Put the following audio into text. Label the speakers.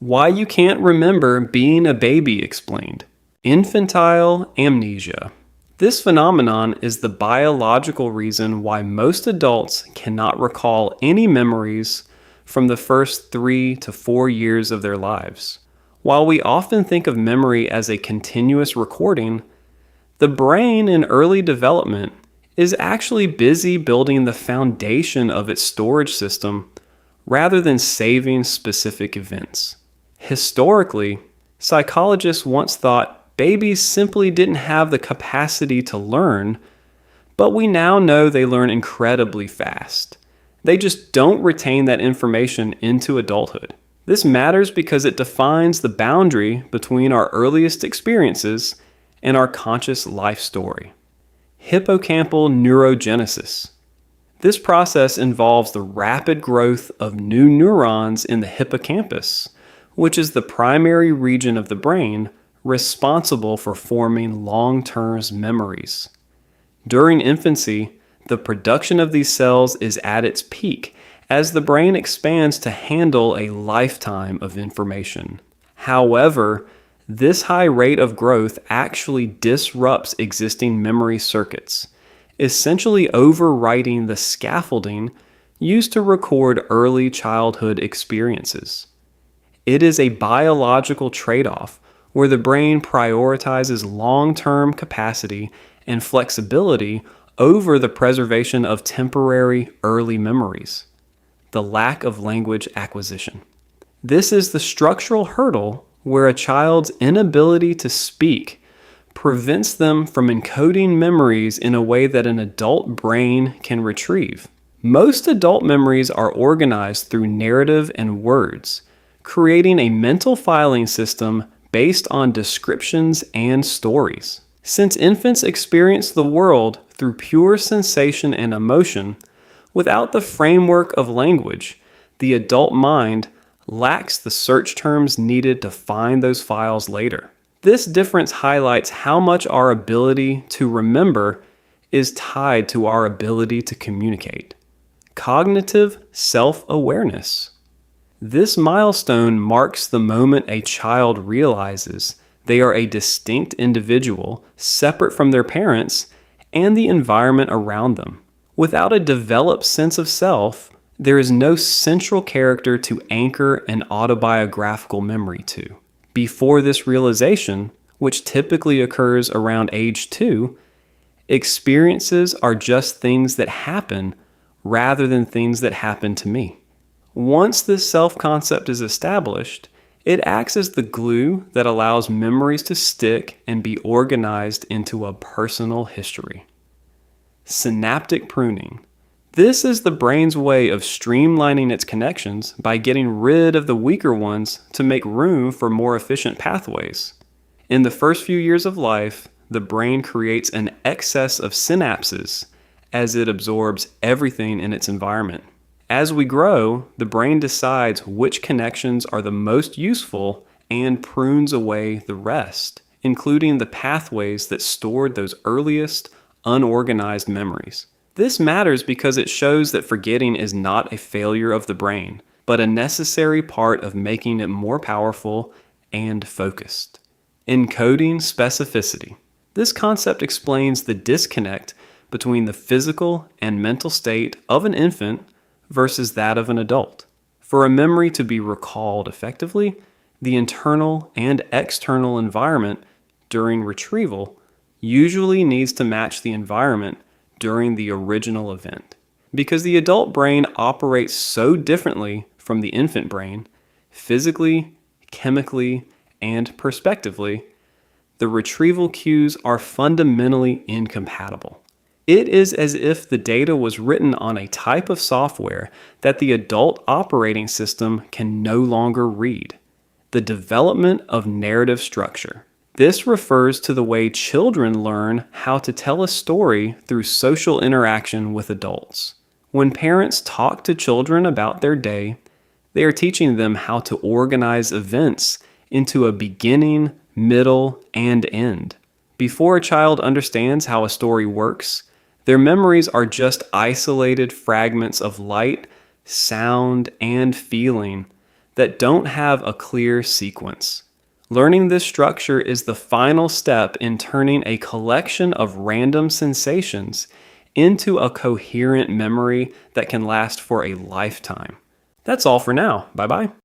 Speaker 1: Why you can't remember being a baby explained. Infantile amnesia. This phenomenon is the biological reason why most adults cannot recall any memories from the first 3 to 4 years of their lives. While we often think of memory as a continuous recording, the brain in early development is actually busy building the foundation of its storage system rather than saving specific events. Historically, psychologists once thought babies simply didn't have the capacity to learn, but we now know they learn incredibly fast. They just don't retain that information into adulthood. This matters because it defines the boundary between our earliest experiences and our conscious life story. Hippocampal neurogenesis. This process involves the rapid growth of new neurons in the hippocampus, which is the primary region of the brain responsible for forming long-term memories. During infancy, the production of these cells is at its peak as the brain expands to handle a lifetime of information. However, this high rate of growth actually disrupts existing memory circuits, essentially overwriting the scaffolding used to record early childhood experiences. It is a biological trade-off where the brain prioritizes long-term capacity and flexibility over the preservation of temporary early memories. The lack of language acquisition. This is the structural hurdle where a child's inability to speak prevents them from encoding memories in a way that an adult brain can retrieve. Most adult memories are organized through narrative and words, creating a mental filing system based on descriptions and stories. Since infants experience the world through pure sensation and emotion, without the framework of language, the adult mind lacks the search terms needed to find those files later. This difference highlights how much our ability to remember is tied to our ability to communicate. Cognitive self-awareness. This milestone marks the moment a child realizes they are a distinct individual separate from their parents and the environment around them. Without a developed sense of self, there is no central character to anchor an autobiographical memory to. Before this realization, which typically occurs around age 2, experiences are just things that happen rather than things that happen to me. Once this self-concept is established, it acts as the glue that allows memories to stick and be organized into a personal history. Synaptic pruning. This is the brain's way of streamlining its connections by getting rid of the weaker ones to make room for more efficient pathways. In the first few years of life, the brain creates an excess of synapses as it absorbs everything in its environment. As we grow, the brain decides which connections are the most useful and prunes away the rest, including the pathways that stored those earliest, unorganized memories. This matters because it shows that forgetting is not a failure of the brain, but a necessary part of making it more powerful and focused. Encoding specificity. This concept explains the disconnect between the physical and mental state of an infant versus that of an adult. For a memory to be recalled effectively, the internal and external environment during retrieval usually needs to match the environment during the original event. Because the adult brain operates so differently from the infant brain, physically, chemically, and perspectively, the retrieval cues are fundamentally incompatible. It is as if the data was written on a type of software that the adult operating system can no longer read. The development of narrative structure. This refers to the way children learn how to tell a story through social interaction with adults. When parents talk to children about their day, they are teaching them how to organize events into a beginning, middle, and end. Before a child understands how a story works, their memories are just isolated fragments of light, sound, and feeling that don't have a clear sequence. Learning this structure is the final step in turning a collection of random sensations into a coherent memory that can last for a lifetime. That's all for now. Bye-bye.